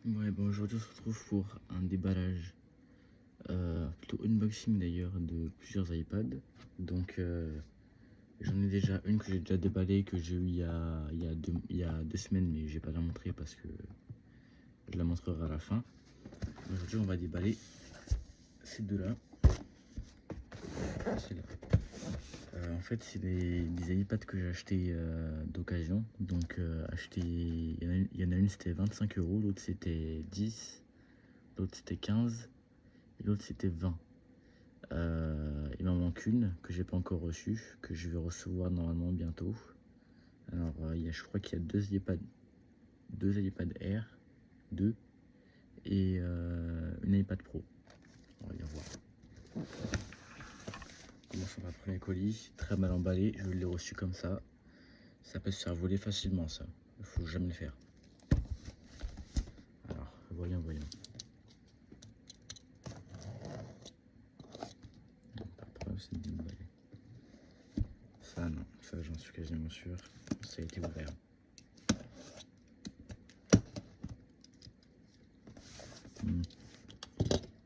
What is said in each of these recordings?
Ouais, bon, aujourd'hui on se retrouve pour un déballage, plutôt unboxing d'ailleurs, de plusieurs iPads. Donc j'en ai déjà une que j'ai déjà déballée, que j'ai eu il y a 2 semaines, mais j'ai pas la montrer parce que je la montrerai à la fin. Aujourd'hui on va déballer ces deux-là. Celle-là. En fait c'est des iPads que j'ai acheté d'occasion. Donc il y en a une c'était 25 €, l'autre c'était 10, l'autre c'était 15 et l'autre c'était 20. Il m'en manque une que j'ai pas encore reçue, que je vais recevoir normalement bientôt. Alors je crois qu'il y a deux iPad Air, deux, et une iPad Pro. On va bien voir. On commence par le premier colis, très mal emballé, je l'ai reçu comme ça. Ça peut se faire voler facilement, ça. Il faut jamais le faire. Alors, voyons. Par preuve, c'est bien emballé. Ça, non, ça j'en suis quasiment sûr. Ça a été ouvert.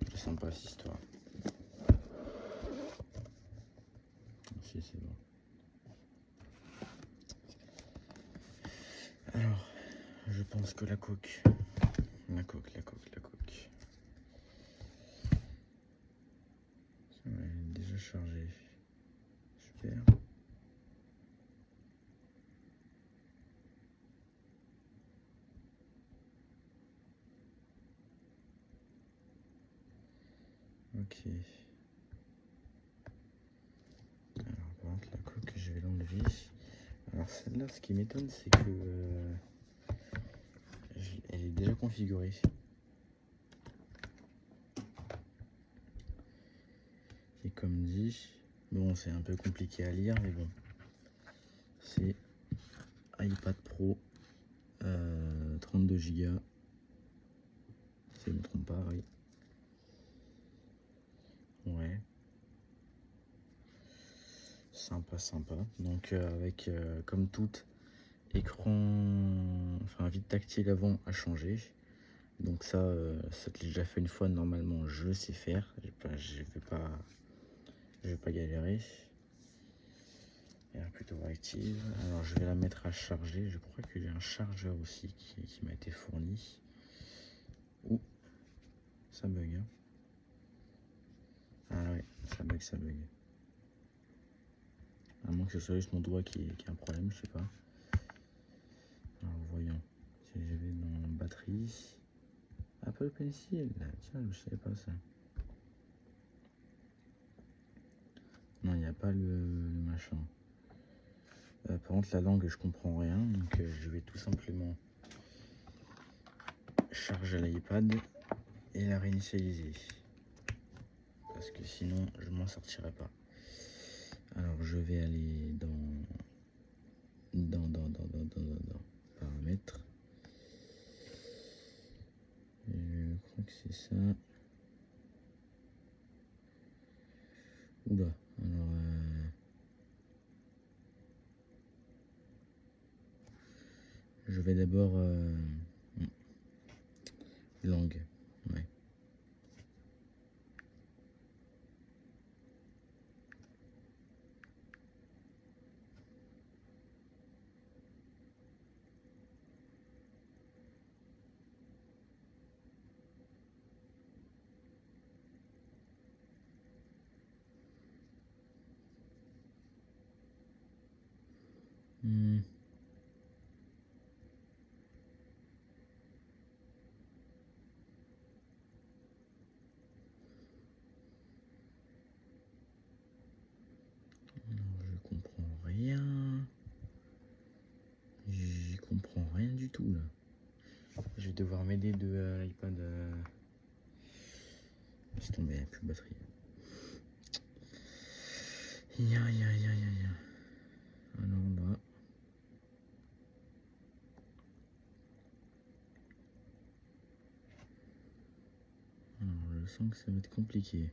C'est sympa cette histoire. Si, c'est bon. Alors, je pense que la coque. La coque. Ouais, elle est déjà chargée. Super. Ok. Alors, par contre, la coque, je vais l'enlever. Alors, celle-là, ce qui m'étonne, c'est que elle est déjà configurée. Et comme dit, bon, c'est un peu compliqué à lire, mais bon, c'est iPad Pro 32 Go, si je ne me trompe pas, oui. Ouais. Sympa. Donc avec, comme toute, écran, enfin vide tactile avant à changer. Donc ça je l'ai déjà fait une fois, normalement je sais faire. Je vais pas galérer. Elle est plutôt active. Alors je vais la mettre à charger. Je crois que j'ai un chargeur aussi qui m'a été fourni. Ouh, ça bug, hein. Ah ouais, ça bug. À moins que ce soit juste mon doigt qui a un problème, je sais pas. Alors voyons. Si je vais dans batterie. Apple Pencil, tiens, je savais pas ça. Non, il n'y a pas le machin. Par contre, la langue, je comprends rien, donc je vais tout simplement charger l'iPad et la réinitialiser. Parce que sinon, je m'en sortirai pas. Alors, je vais aller dans paramètres. Je crois que c'est ça. Oula, alors je vais d'abord langue, ouais. Hmm. Alors, je comprends rien. J'y comprends rien du tout là. Je vais devoir m'aider de l'iPad. Laisse tomber, il n'y a plus de batterie. Ya. Alors là. Alors, je sens que ça va être compliqué.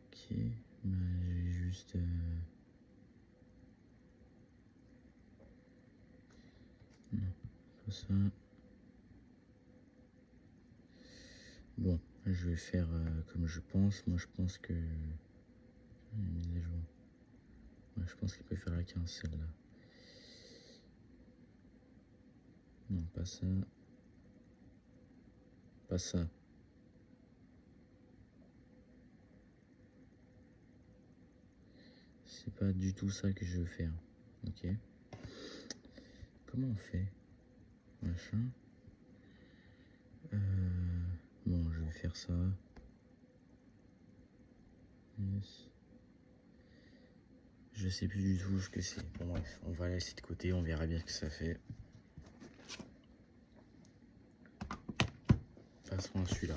Ok, bah, je vais juste. Non, pas ça. Bon, je vais faire comme je pense. Moi, je pense que... Mise à jour. Ouais, je pense qu'il peut faire la 15, celle-là. Non, pas ça. Pas ça. C'est pas du tout ça que je veux faire. Ok. Comment on fait? Machin. Bon, je vais faire ça. Yes. Je sais plus du tout ce que c'est. Bon, bref, on va laisser de côté, on verra bien ce que ça fait. Passons à celui-là.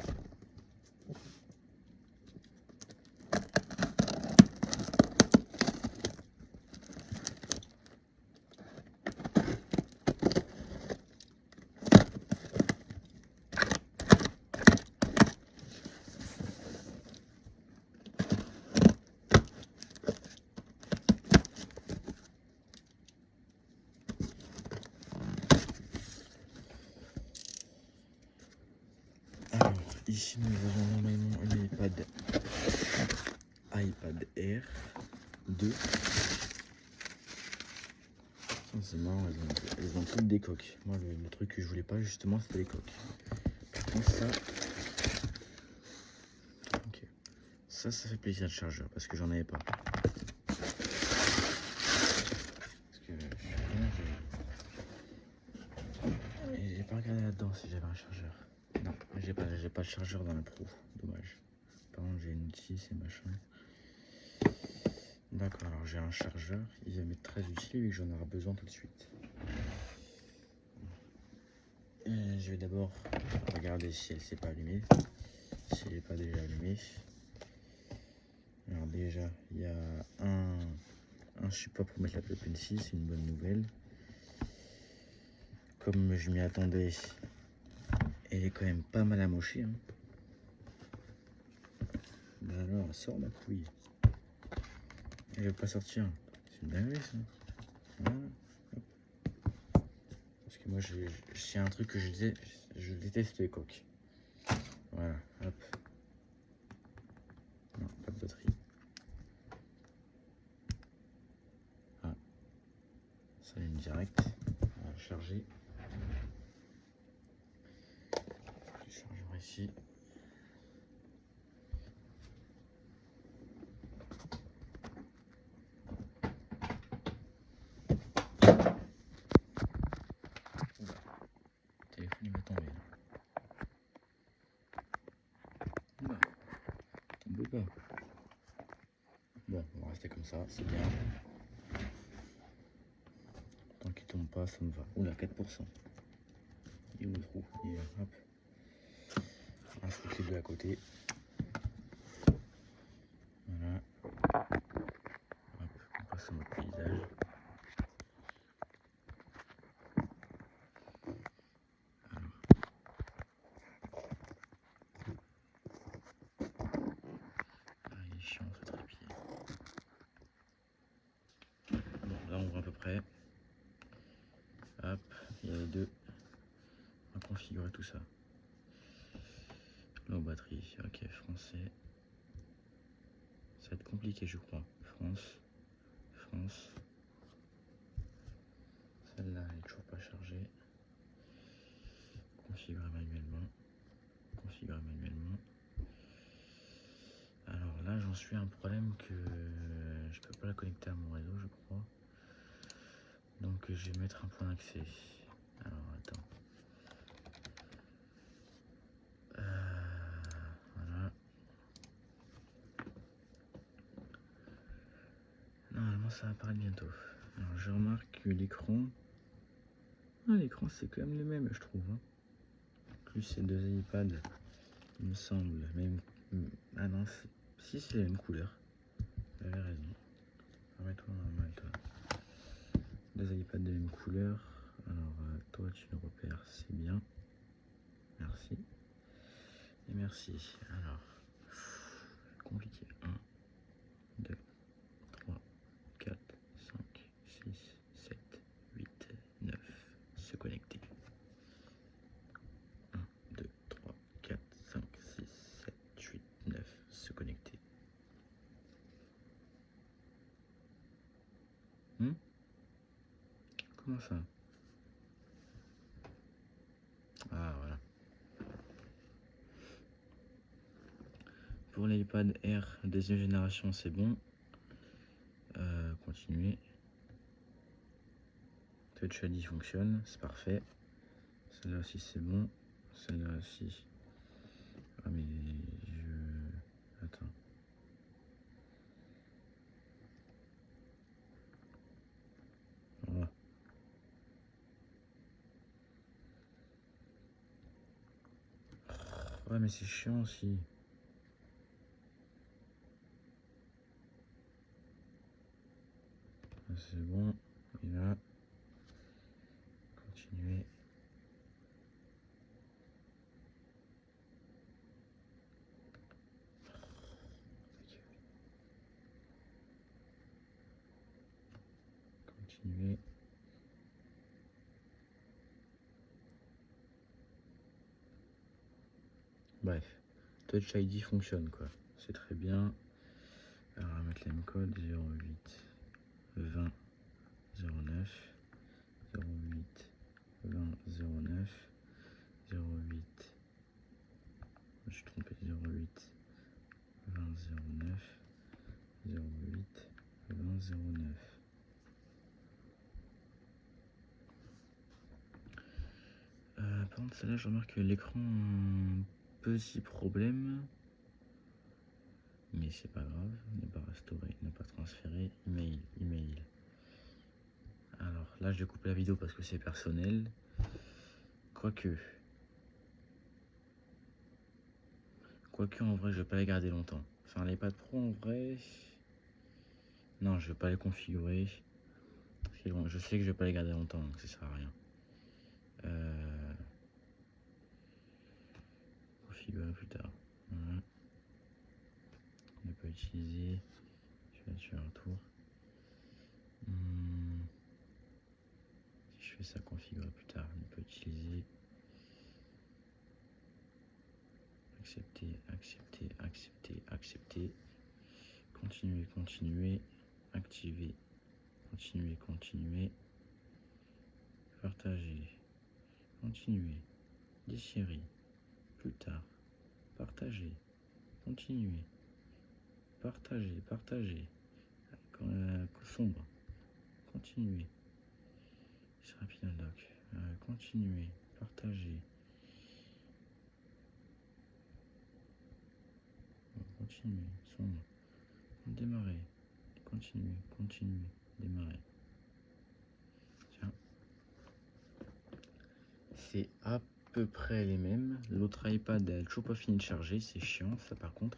Alors, ici nous avons normalement un iPad Air 2. C'est marrant, elles ont toutes des coques. Moi, le truc que je voulais pas, justement, c'était les coques. Par contre, ça... Ok. Ça fait plaisir le chargeur, parce que j'en avais pas. Parce que j'ai pas regardé là-dedans si j'avais un chargeur. Non, j'ai pas de chargeur dans la Pro. Dommage. Par contre, j'ai une outil, c'est machin. D'accord, alors j'ai un chargeur. Il va m'être très utile vu que j'en aurai besoin tout de suite. Je vais d'abord regarder si elle s'est pas allumée. Si elle n'est pas déjà allumée. Alors déjà, il y a un support pour mettre l'Apple Pencil, c'est une bonne nouvelle. Comme je m'y attendais, elle est quand même pas mal amochée. Hein. Ben alors, elle sort ma couille. Elle veut pas sortir. C'est une dinguerie ça. Voilà. Parce que moi, c'est un truc que je déteste les coques. Voilà, hop. Non, pas de batterie. Ah, ça allume direct. On va charger. Je chargerai ici. Le téléphone il va tomber. Oula, tombe pas. Bon, on va rester comme ça, c'est bien. Tant qu'il tombe pas, ça me va. Oula, 4%. Il est où le trou? Il est là, hop. Un foutu de à côté. Voilà. Hop, on passe en mode paysage. Ah, il est chiant ce trépied. Bon, là on voit à peu près. Hop, il y a les deux. On va configurer tout ça. Low batterie, ok, français. Ça va être compliqué, je crois. France. Celle-là, elle est toujours pas chargée. Configurer manuellement. Alors là, j'en suis à un problème que je peux pas la connecter à mon réseau, je crois. Donc je vais mettre un point d'accès. Alors attends. Voilà. Normalement ça va apparaître bientôt. Alors je remarque que l'écran... Ah, l'écran c'est quand même le même je trouve. Hein. Plus ces deux iPads, il me semble. Même... Ah non, si c'est la même couleur. J'avais raison. Remets-toi normal toi. Deux iPads de même couleur. Alors toi tu le repères, c'est bien. Merci. Et merci. Alors, compliqué. 1, 2, 3, 4, 5, 6, 7, 8, 9. Se connecter. pour l'iPad Air deuxième génération, c'est bon. Continuer. Touch ID fonctionne, c'est parfait. Celle-là aussi c'est bon. Celle-là aussi. Ah mais je... Attends. Voilà. Ouais mais c'est chiant aussi. C'est bon. Et là. Continuer. Continuer. Bref. Touch ID fonctionne quoi. C'est très bien. Alors on va mettre le même code 08 20 09 08 20 09 08. Je suis trompé 08 20 09 08 20 09. Par contre celle-là je remarque que l'écran a un petit problème. Mais c'est pas grave, ne pas restaurer, ne pas transférer, email. Alors là je vais couper la vidéo parce que c'est personnel. Quoique en vrai je vais pas les garder longtemps. Enfin l'iPad Pro en vrai... Non je vais pas les configurer. Je sais que je vais pas les garder longtemps donc ça sert à rien. Configurer plus tard. Voilà. Ne pas utiliser. Je vais faire un tour. Si je fais ça configurer plus tard, ne pas utiliser. Accepter, accepter, accepter, accepter. Continuer, continuer. Activer. Continuer, continuer. Partager. Continuer. Déchirer. Plus tard. Partager. Continuer. Partager, partager. Sombre. Continuer. Rapide doc. Continuer. Partager. Continuer. Sombre. Démarrer. Continuer. Continuer. Démarrer. Tiens. C'est à peu près les mêmes. L'autre iPad a toujours pas fini de charger. C'est chiant ça par contre.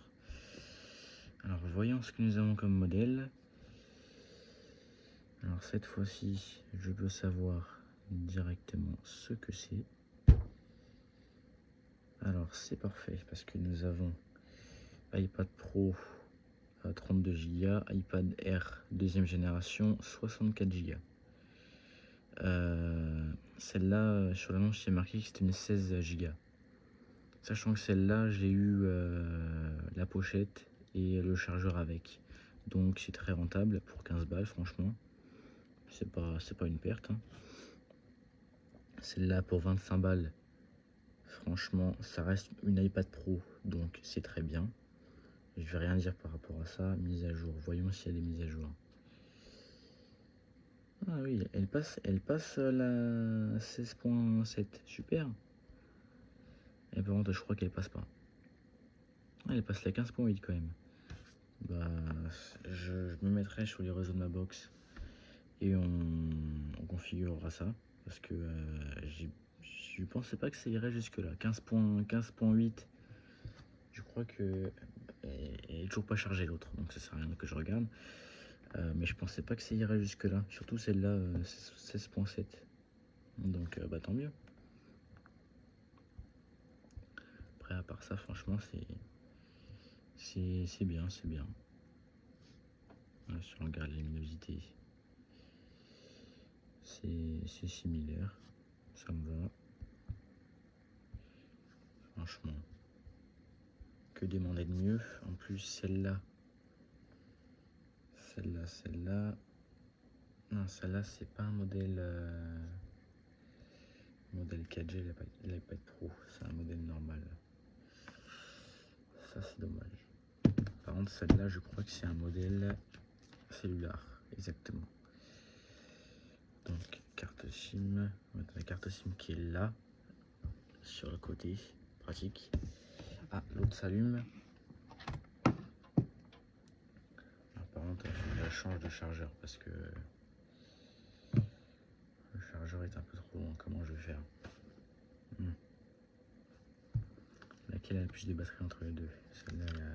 Alors voyons ce que nous avons comme modèle. Alors cette fois-ci, je veux savoir directement ce que c'est. Alors c'est parfait parce que nous avons iPad Pro à 32 Go, iPad Air deuxième génération 64 Go. Celle-là, sur l'annonce, c'est marqué que c'était une 16 Go. Sachant que celle-là, j'ai eu la pochette et le chargeur avec. Donc c'est très rentable pour 15 balles, franchement. C'est pas une perte. Hein. Celle-là, pour 25 balles, franchement, ça reste une iPad Pro, donc c'est très bien. Je vais rien dire par rapport à ça. Mise à jour, voyons s'il y a des mises à jour. Ah oui, elle passe la 16.7, super. Et par contre, je crois qu'elle passe pas. Ah, elle passe la 15.8 quand même. Bah, je me mettrai sur les réseaux de ma box et on configurera ça parce que je pensais pas que ça irait jusque là. 15.8, je crois que elle est toujours pas chargée l'autre, donc ça sert à rien que je regarde. Mais je pensais pas que ça irait jusque là, surtout celle-là 16.7. Donc bah tant mieux. Après à part ça, franchement c'est bien, c'est bien. Voilà, si on regarde la luminosité, c'est similaire, ça me va. Franchement, que demander de mieux? En plus celle-là, non celle-là c'est pas un modèle modèle 4G, l'iPad Pro, c'est un modèle normal. Ça c'est dommage. Par contre, celle-là, je crois que c'est un modèle cellulaire, exactement. Donc, carte SIM, on va mettre la carte SIM qui est là, sur le côté, pratique. Ah, l'autre s'allume. Par contre, il faut que je change de chargeur parce que le chargeur est un peu trop loin. Comment je vais faire? Laquelle a le plus de batterie entre les deux? Celle-là, elle a...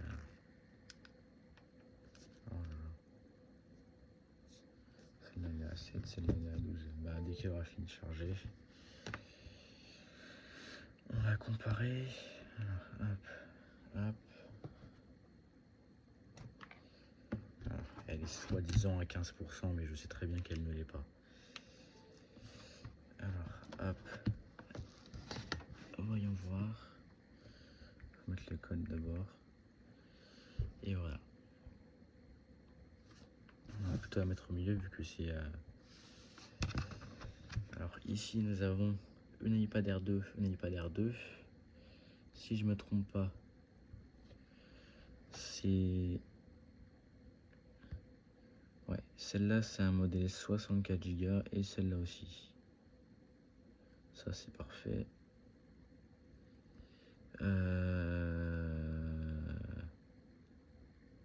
Oh là là. Celle-là, elle est à 7, celle-là, elle est à 12. Bah, dès qu'elle aura fini de charger, on va comparer. Alors, hop, hop. Alors, elle est soi-disant à 15%, mais je sais très bien qu'elle ne l'est pas. Alors, hop. Voyons voir. Je vais mettre le code d'abord. Et voilà. On va plutôt la mettre au milieu vu que c'est... Alors ici nous avons une iPad Air 2, une iPad Air 2. Si je me trompe pas, c'est... Ouais, celle-là c'est un modèle 64 Go et celle-là aussi. Ça c'est parfait.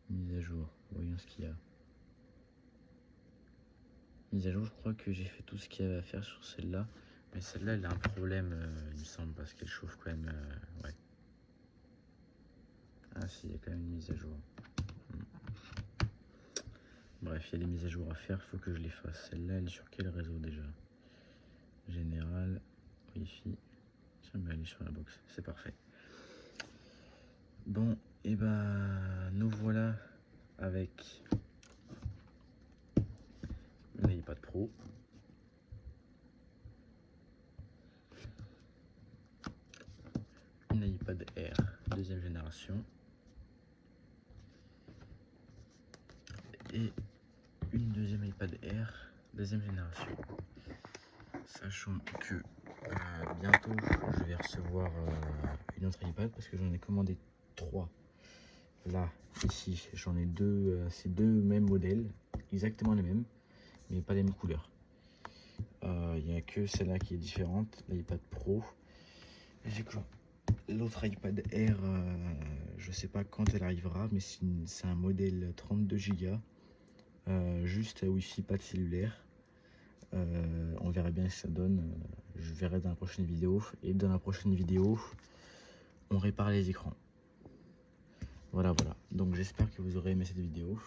Mise à jour, voyons ce qu'il y a. Mise à jour, je crois que j'ai fait tout ce qu'il y avait à faire sur celle-là. Mais celle-là, elle a un problème, il me semble, parce qu'elle chauffe quand même. Ouais. Ah si, il y a quand même une mise à jour. Bref, il y a des mises à jour à faire, il faut que je les fasse. Celle-là, elle est sur quel réseau déjà? Général, Wi-Fi. Tiens, mais elle est sur la box, c'est parfait. Bon, et ben, nous voilà avec une iPad Pro. Une iPad Air deuxième génération. Et une deuxième iPad Air deuxième génération. Sachant que bientôt je vais recevoir une autre iPad parce que j'en ai commandé 3. Là, ici, j'en ai deux, c'est deux mêmes modèles, exactement les mêmes, mais pas les mêmes couleurs. Il n'y a que celle-là qui est différente, l'iPad Pro. J'ai l'autre iPad Air, je sais pas quand elle arrivera, mais c'est un modèle 32 Go, juste Wi-Fi, pas de cellulaire. On verra bien ce que ça donne. Je verrai dans la prochaine vidéo. Et dans la prochaine vidéo, on répare les écrans. Voilà. Donc j'espère que vous aurez aimé cette vidéo.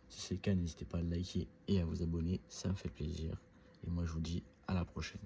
Si c'est le cas, n'hésitez pas à liker et à vous abonner. Ça me fait plaisir. Et moi, je vous dis à la prochaine.